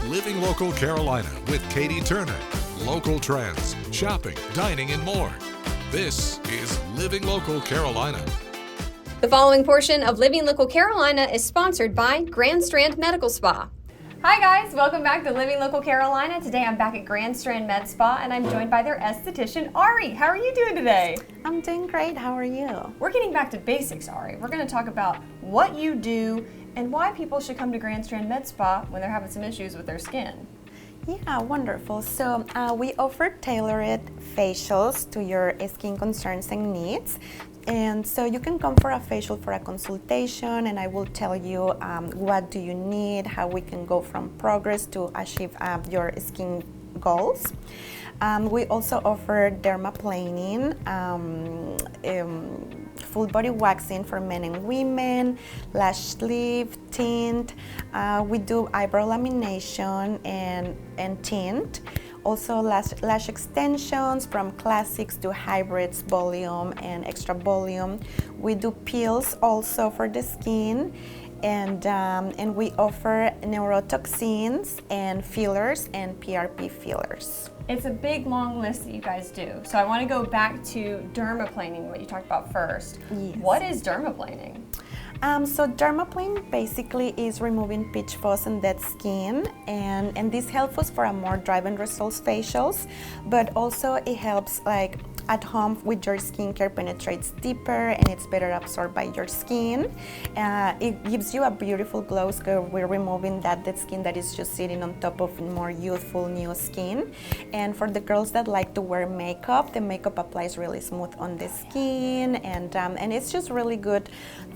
Living Local Carolina with Katie Turner. Local trends, shopping, dining, and more. This is Living Local Carolina. The following portion of Living Local Carolina is sponsored by Grand Strand Medical Spa. Hi guys, welcome back to Living Local Carolina. Today I'm back at Grand Strand Med Spa and I'm joined by their esthetician, Ari. How are you doing today? I'm doing great. How are you? We're getting back to basics, Ari. We're going to talk about what you do and why people should come to Grand Strand Med Spa when they're having some issues with their skin. Yeah, wonderful. So we offer tailored facials to your skin concerns and needs. And so you can come for a facial for a consultation and I will tell you what do you need, how we can go from progress to achieve your skin goals. We also offer dermaplaning, full body waxing for men and women, lash lift, tint. We do eyebrow lamination and tint. Also lash extensions from classics to hybrids, volume and extra volume. We do peels also for the skin. And we offer neurotoxins and fillers and PRP fillers. It's a big, long list that you guys do. So I want to go back to dermaplaning, what you talked about first. Yes. What is dermaplaning? So dermaplane basically is removing pitch fuzz and dead skin, and this helps us for a more driven results facials, but also it helps like at home with your skincare penetrates deeper and it's better absorbed by your skin. It gives you a beautiful glow because we're removing that dead skin that is just sitting on top of more youthful new skin. And for the girls that like to wear makeup, the makeup applies really smooth on the skin, and it's just really good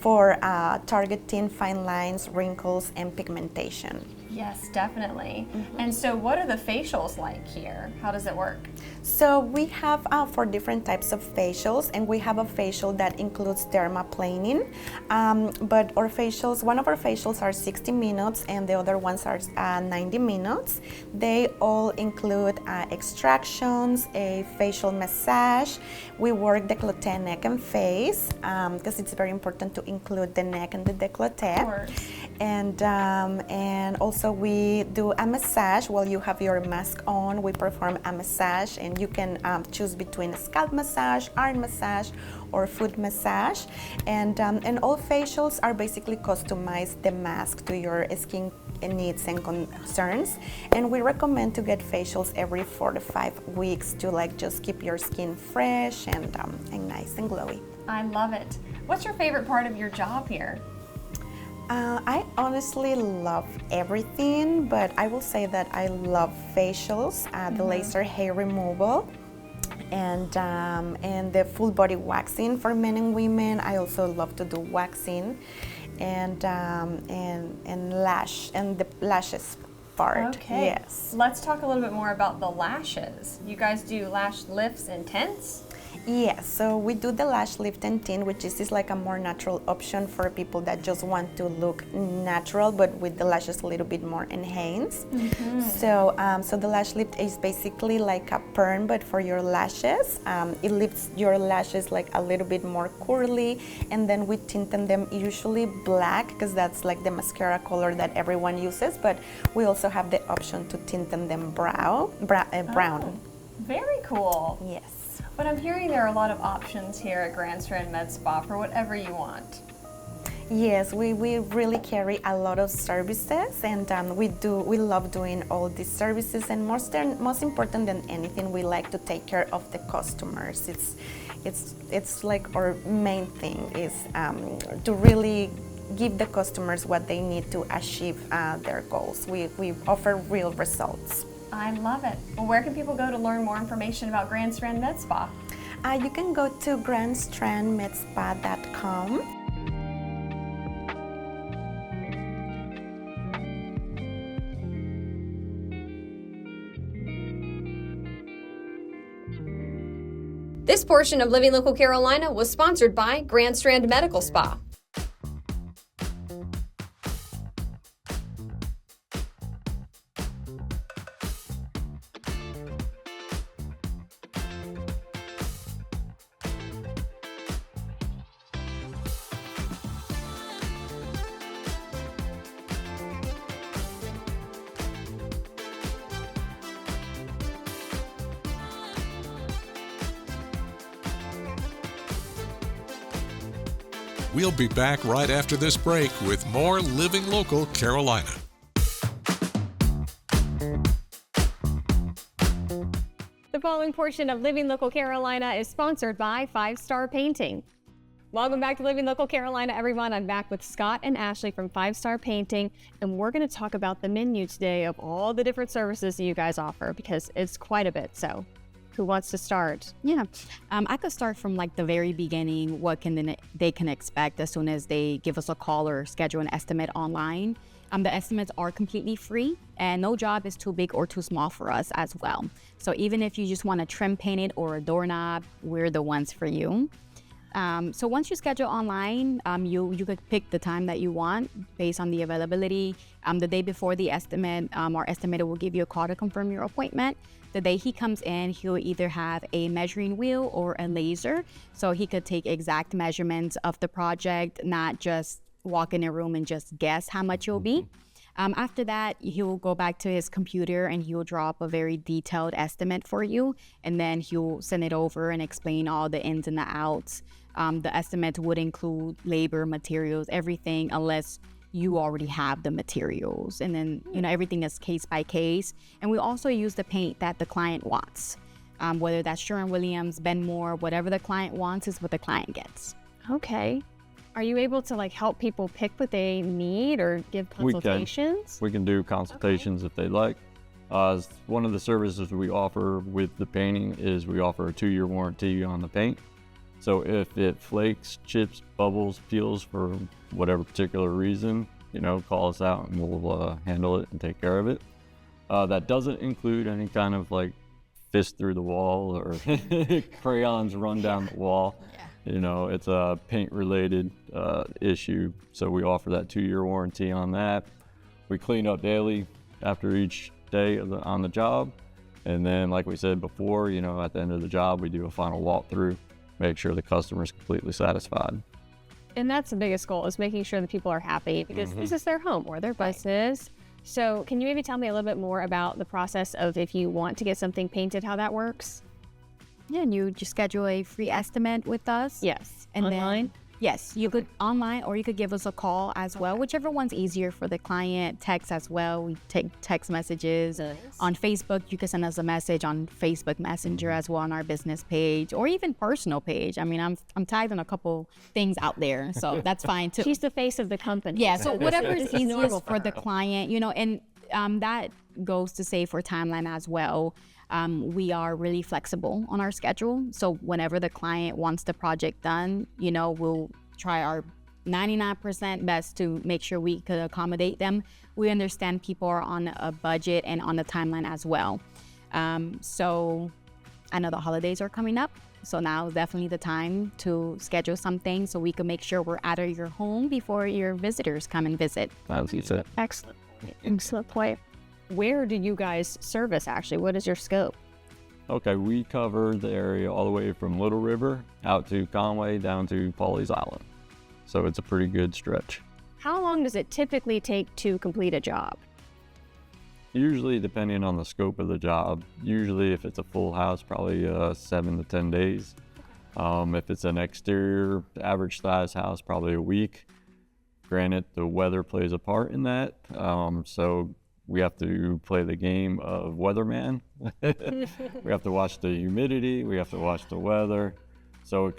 for targeting fine lines, wrinkles, and pigmentation. Yes, definitely. And so what are the facials like here? How does it work? So we have 4 different types of facials, and we have a facial that includes dermaplaning. But our facials, one of our facials are 60 minutes and the other ones are 90 minutes. They all include extractions, a facial massage. We work décolleté, neck and face, because it's very important to include the neck and the décolleté. Of course. And also we do a massage while you have your mask on. We perform a massage, and you can choose between a scalp massage, arm massage, or foot massage. And all facials are basically customized the mask to your skin needs and concerns. And we recommend to get facials every 4 to 5 weeks to like just keep your skin fresh and nice and glowy. I love it. What's your favorite part of your job here? I honestly love everything, but I will say that I love facials, the laser hair removal, and the full body waxing for men and women. I also love to do waxing, and the lashes part. Okay. Yes. Let's talk a little bit more about the lashes. You guys do lash lifts and tints? Yes, so we do the lash lift and tint, which is like a more natural option for people that just want to look natural, but with the lashes a little bit more enhanced. So the lash lift is basically like a perm, but for your lashes. It lifts your lashes like a little bit more curly, and then we tint them usually black because that's like the mascara color that everyone uses. But we also have the option to tint them brown. Oh, very cool. Yes. But I'm hearing there are a lot of options here at Grand Strand Med Spa for whatever you want. Yes, we really carry a lot of services, and we love doing all these services, and most important than anything, we like to take care of the customers. It's like our main thing is to really give the customers what they need to achieve their goals. We offer real results. I love it. Well, where can people go to learn more information about Grand Strand Med Spa? You can go to grandstrandmedspa.com. This portion of Living Local Carolina was sponsored by Grand Strand Medical Spa. We'll be back right after this break with more Living Local Carolina. The following portion of Living Local Carolina is sponsored by 5 Star Painting. Welcome back to Living Local Carolina, everyone. I'm back with Scott and Ashley from 5 Star Painting, and we're going to talk about the menu today of all the different services that you guys offer, because it's quite a bit. So who wants to start? Yeah, I could start from like the very beginning. What they can expect as soon as they give us a call or schedule an estimate online. The estimates are completely free, and no job is too big or too small for us as well. So even if you just want to trim paint it or a doorknob, we're the ones for you. So once you schedule online, you could pick the time that you want based on the availability. The day before the estimate, our estimator will give you a call to confirm your appointment. The day he comes in, he'll either have a measuring wheel or a laser, so he could take exact measurements of the project, not just walk in a room and just guess how much it'll be. After that, he will go back to his computer and he will draw up a very detailed estimate for you, and then he'll send it over and explain all the ins and the outs. The estimate would include labor, materials, everything, unless you already have the materials. And then, everything is case by case. And we also use the paint that the client wants. Whether that's Sherwin-Williams, Benmore, whatever the client wants is what the client gets. Okay. Are you able to help people pick what they need or give consultations? We can do consultations if they'd like. One of the services we offer with the painting is we offer a 2-year warranty on the paint. So if it flakes, chips, bubbles, peels for whatever particular reason, call us out and we'll handle it and take care of it. That doesn't include any kind of fist through the wall or crayons run down the wall. Yeah. It's a paint related issue. So we offer that 2-year warranty on that. We clean up daily after each day on the job. And then, like we said before, at the end of the job, we do a final walkthrough, make sure the customer is completely satisfied. And that's the biggest goal, is making sure that people are happy, because this is their home or their business. So can you maybe tell me a little bit more about the process of if you want to get something painted, how that works? Yeah, and you just schedule a free estimate with us. Yes. And online? Yes, you could online, or you could give us a call as well, whichever one's easier for the client. Text as well. We take text messages. Nice. On Facebook, you can send us a message on Facebook Messenger as well, on our business page, or even personal page. I mean, I'm tagged on a couple things out there, so that's fine too. She's the face of the company. Yeah, so whatever is easiest for the client, and that goes to say for timeline as well. We are really flexible on our schedule. So whenever the client wants the project done, we'll try our 99% best to make sure we could accommodate them. We understand people are on a budget and on the timeline as well. So I know the holidays are coming up. So now is definitely the time to schedule something so we can make sure we're out of your home before your visitors come and visit. As you said. Excellent. Excellent point. Where do you guys service, actually? What is your scope? Okay, we cover the area all the way from Little River out to Conway down to Pawleys Island. So it's a pretty good stretch. How long does it typically take to complete a job? Usually, depending on the scope of the job, usually if it's a full house, probably 7 to 10 days. If it's an exterior, average size house, probably a week. Granted, the weather plays a part in that. So we have to play the game of weatherman. We have to watch the humidity, we have to watch the weather. So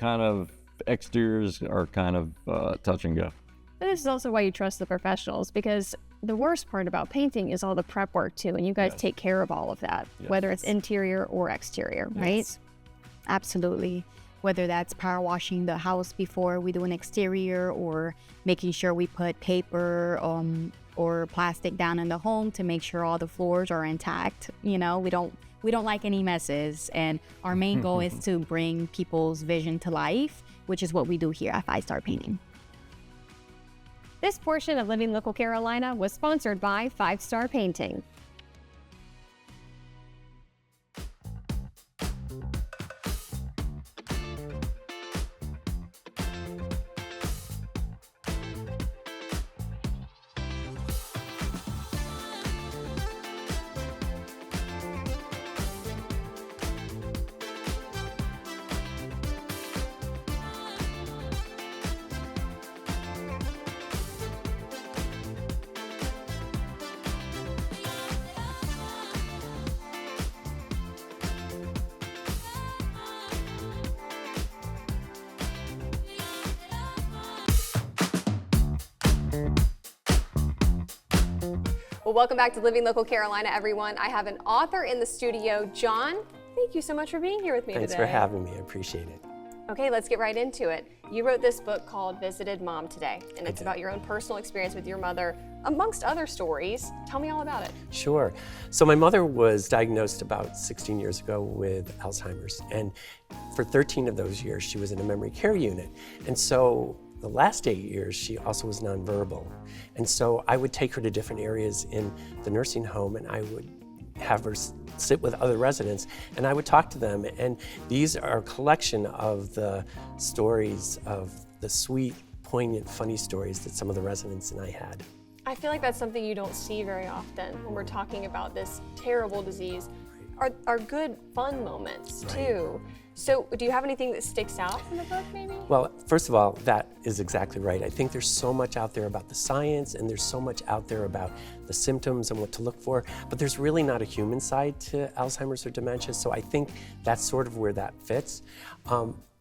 exteriors are kind of touch and go. This is also why you trust the professionals, because the worst part about painting is all the prep work too, and you guys take care of all of that, whether it's interior or exterior, right? Yes. Absolutely. Whether that's power washing the house before we do an exterior, or making sure we put paper or plastic down in the home to make sure all the floors are intact. We don't like any messes, and our main goal is to bring people's vision to life, which is what we do here at 5 Star Painting. This portion of Living Local Carolina was sponsored by 5 Star Painting. Well, welcome back to Living Local Carolina, everyone. I have an author in the studio, John. Thank you so much for being here with me Thanks today. for having me. I appreciate it. Okay, let's get right into it. You wrote this book called Visited Mom Today, and it's about your own personal experience with your mother, amongst other stories. Tell me all about it. Sure. So my mother was diagnosed about 16 years ago with Alzheimer's, and for 13 of those years, she was in a memory care unit. And so the last 8 years, she also was nonverbal. And so I would take her to different areas in the nursing home, and I would have her sit with other residents, and I would talk to them. And these are a collection of the stories, of the sweet, poignant, funny stories that some of the residents and I had. I feel like that's something you don't see very often when we're talking about this terrible disease. Are good fun moments too. So do you have anything that sticks out from the book maybe? Well, first of all, that is exactly right. I think there's so much out there about the science, and there's so much out there about the symptoms and what to look for, but there's really not a human side to Alzheimer's or dementia, so I think that's sort of where that fits.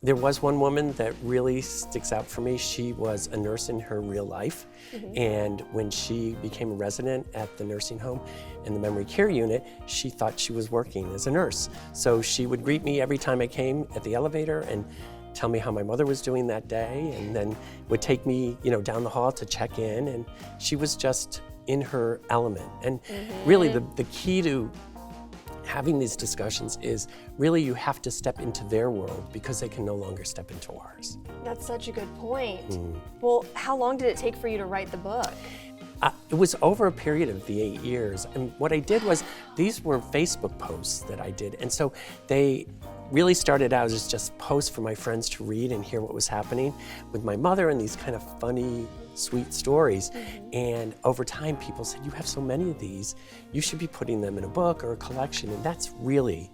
There was one woman that really sticks out for me. She was a nurse in her real life, and when she became a resident at the nursing home in the memory care unit, she thought she was working as a nurse. So she would greet me every time I came at the elevator and tell me how my mother was doing that day, and then would take me, down the hall to check in, and she was just in her element. And really the key to having these discussions is really you have to step into their world because they can no longer step into ours. That's such a good point. Well, how long did it take for you to write the book? It was over a period of the 8 years. And what I did was, these were Facebook posts that I did. And so they really started out as just posts for my friends to read and hear what was happening with my mother, and these kind of funny, sweet stories. And over time, people said, you have so many of these, you should be putting them in a book or a collection. And that's really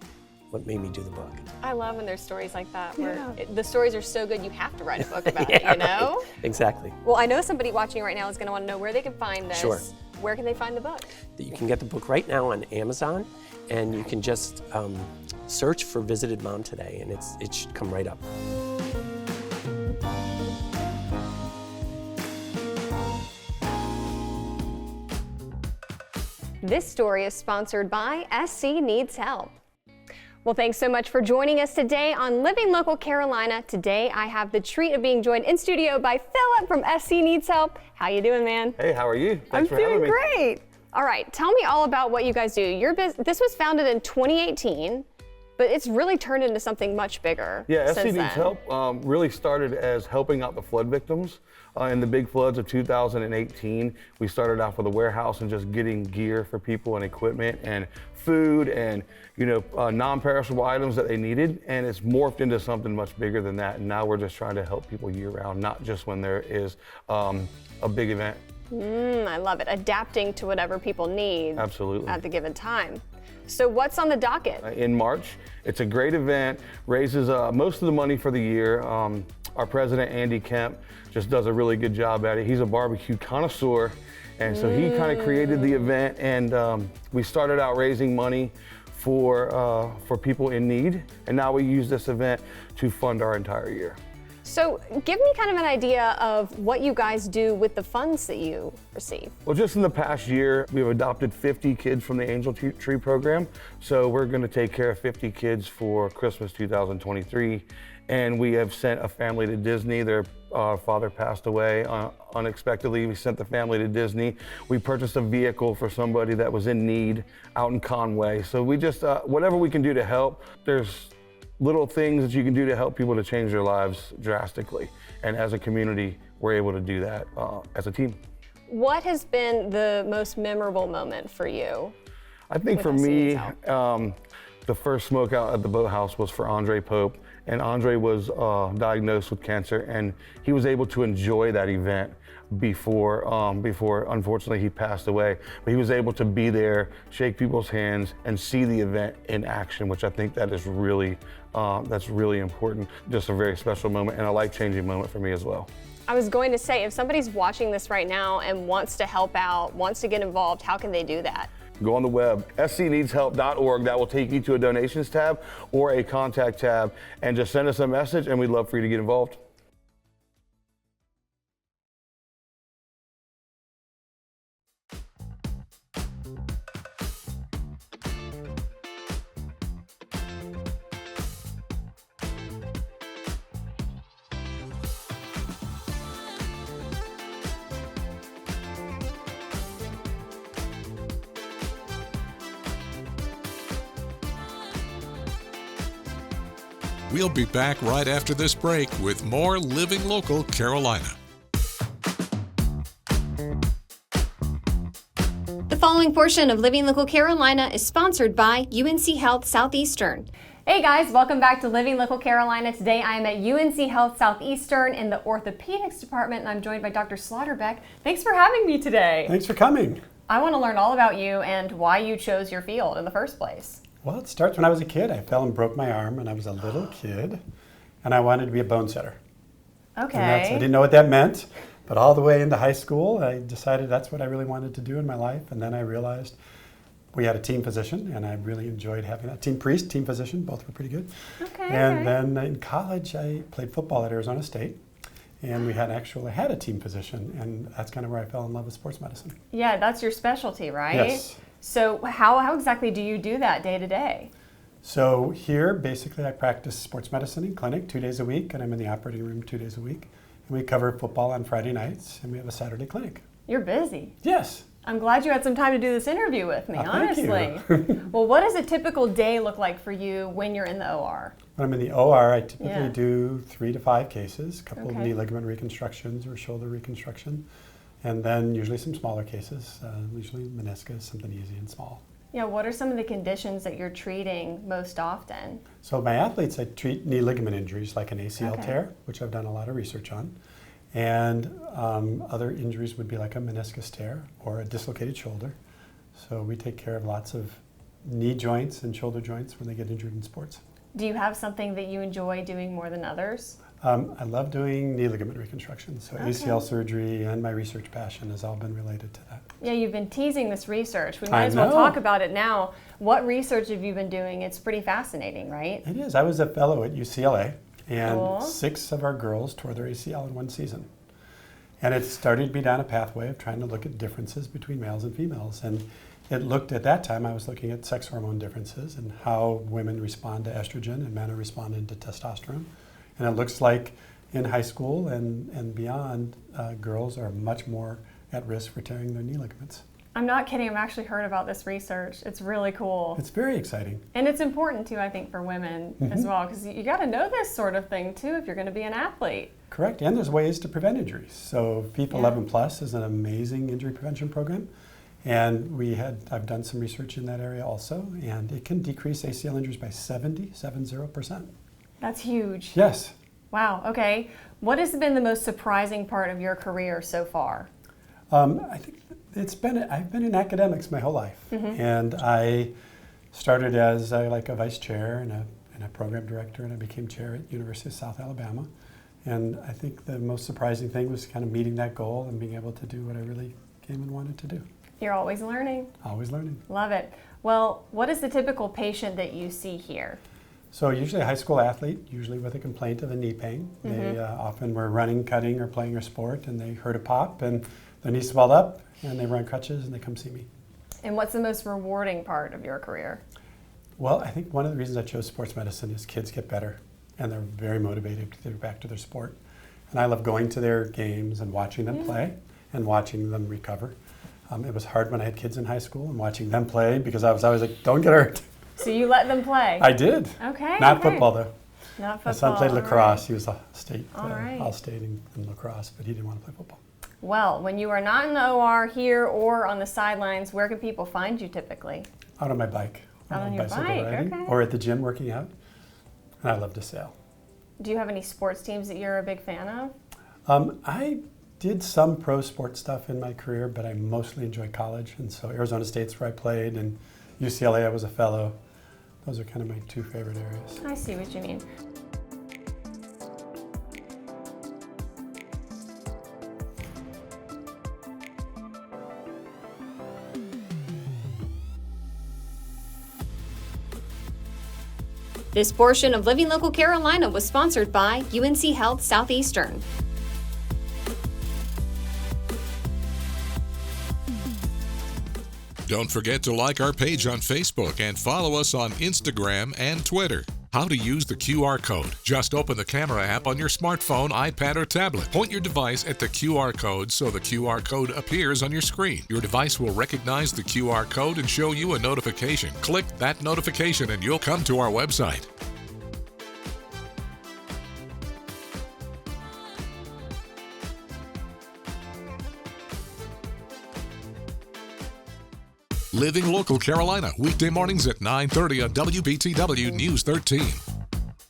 what made me do the book. I love when there's stories like that where the stories are so good you have to write a book about it, you know? Right. Exactly. Well, I know somebody watching right now is going to want to know where they can find this. Sure. Where can they find the book? You can get the book right now on Amazon, and you can just search for Visited Mom Today, and it should come right up. This story is sponsored by SC Needs Help. Well, thanks so much for joining us today on Living Local Carolina. Today, I have the treat of being joined in studio by Philip from SC Needs Help. How you doing, man? Hey, how are you? Thanks for having me. I'm doing great. All right, tell me all about what you guys do. This was founded in 2018, but it's really turned into something much bigger. Yeah, SC since Needs then. Help really started as helping out the flood victims. In the big floods of 2018, we started off with a warehouse and just getting gear for people and equipment and food and non-perishable items that they needed, and it's morphed into something much bigger than that. And now we're just trying to help people year-round, not just when there is a big event. I love it. Adapting to whatever people need. Absolutely. At the given time. So what's on the docket? In March, it's a great event, raises most of the money for the year. Our president, Andy Kemp, just does a really good job at it. He's a barbecue connoisseur, and so he kind of created the event, and we started out raising money for people in need, and now we use this event to fund our entire year. So give me kind of an idea of what you guys do with the funds that you receive. Well, just in the past year, we've adopted 50 kids from the Angel Tree program. So we're going to take care of 50 kids for Christmas 2023. And we have sent a family to Disney. Their father passed away unexpectedly. We sent the family to Disney. We purchased a vehicle for somebody that was in need out in Conway. So we just, whatever we can do to help, there's little things that you can do to help people to change their lives drastically. And as a community, we're able to do that as a team. What has been the most memorable moment for you? I think for me, the first smokeout at the boathouse was for Andre Pope. And Andre was diagnosed with cancer, and he was able to enjoy that event before unfortunately he passed away. But he was able to be there, shake people's hands, and see the event in action, which I think that is really, that's really important. Just a very special moment and a life-changing moment for me as well. I was going to say, if somebody's watching this right now and wants to help out, wants to get involved, how can they do that? Go on the web, scneedshelp.org. That will take you to a donations tab or a contact tab, and just send us a message, and we'd love for you to get involved. We'll be back right after this break with more Living Local Carolina. The following portion of Living Local Carolina is sponsored by UNC Health Southeastern. Hey guys, welcome back to Living Local Carolina. Today I am at UNC Health Southeastern in the orthopedics department, and I'm joined by Dr. Slaughterbeck. Thanks for having me today. Thanks for coming. I want to learn all about you and why you chose your field in the first place. Well, it starts when I was a kid. I fell and broke my arm when I was a little kid, and I wanted to be a bone setter. Okay. I didn't know what that meant, but all the way into high school, I decided that's what I really wanted to do in my life, and then I realized we had a team physician, and I really enjoyed having that. Team priest, team physician, both were pretty good. Okay. And then in college, I played football at Arizona State, and we had a team physician, and that's kind of where I fell in love with sports medicine. Yeah, that's your specialty, right? Yes. So how exactly do you do that day to day? So here, basically, I practice sports medicine in clinic 2 days a week, and I'm in the operating room 2 days a week. And we cover football on Friday nights, and we have a Saturday clinic. You're busy. Yes. I'm glad you had some time to do this interview with me, honestly. Thank you. Well, what does a typical day look like for you when you're in the OR? When I'm in the OR, I typically Yeah. do 3 to 5 cases, a couple of Okay. knee ligament reconstructions or shoulder reconstruction, and then usually some smaller cases, usually meniscus, something easy and small. Yeah, what are some of the conditions that you're treating most often? So my athletes, I treat knee ligament injuries like an ACL Okay. tear, which I've done a lot of research on. And other injuries would be like a meniscus tear or a dislocated shoulder. So we take care of lots of knee joints and shoulder joints when they get injured in sports. Do you have something that you enjoy doing more than others? I love doing knee ligament reconstruction. So Okay. ACL surgery and my research passion has all been related to that. Yeah, you've been teasing this research. We might I as well know. talk about it now. What research have you been doing? It's pretty fascinating, right? It is. I was a fellow at UCLA, and Cool. 6 of our girls tore their ACL in one season. And it started me down a pathway of trying to look at differences between males and females. And it looked, at that time, I was looking at sex hormone differences and how women respond to estrogen and men are responding to testosterone. And it looks like in high school and beyond, girls are much more at risk for tearing their knee ligaments. I'm not kidding. I've actually heard about this research. It's really cool. It's very exciting. And it's important too, I think, for women as well, because you got to know this sort of thing too if you're going to be an athlete. Correct, and there's ways to prevent injuries. So FEEP Yeah. 11 Plus is an amazing injury prevention program, and I've done some research in that area also, and it can decrease ACL injuries by 70%. That's huge. Yes. Wow. Okay. What has been the most surprising part of your career so far? I think I've been in academics my whole life, and I started as a vice chair and a program director, and I became chair at University of South Alabama. And I think the most surprising thing was kind of meeting that goal and being able to do what I really came and wanted to do. You're always learning. Always learning. Love it. Well, what is the typical patient that you see here? So usually a high school athlete, usually with a complaint of a knee pain. They often were running, cutting, or playing a sport, and they heard a pop, and their knee swelled up, and they were on crutches, and they come see me. And what's the most rewarding part of your career? Well, I think one of the reasons I chose sports medicine is kids get better, and they're very motivated to get back to their sport. And I love going to their games and watching them play and watching them recover. It was hard when I had kids in high school and watching them play because I was always like, don't get hurt. So you let them play? I did. Okay. Not okay. football, though. Not football. My son played all lacrosse. right. He was a state, All right. all-state in lacrosse, but he didn't want to play football. Well, when you are not in the OR here or on the sidelines, where can people find you typically? Out on my bike. Out on your bicycle bike, riding, okay. or at the gym working out. And I love to sail. Do you have any sports teams that you're a big fan of? I did some pro sport stuff in my career, but I mostly enjoy college. And so Arizona State's where I played, and UCLA I was a fellow. Those are kind of my 2 favorite areas. I see what you mean. This portion of Living Local Carolina was sponsored by UNC Health Southeastern. Don't forget to like our page on Facebook and follow us on Instagram and Twitter. How to use the QR code. Just open the camera app on your smartphone, iPad, or tablet. Point your device at the QR code so the QR code appears on your screen. Your device will recognize the QR code and show you a notification. Click that notification and you'll come to our website. Living Local Carolina, weekday mornings at 9:30 on WBTW News 13.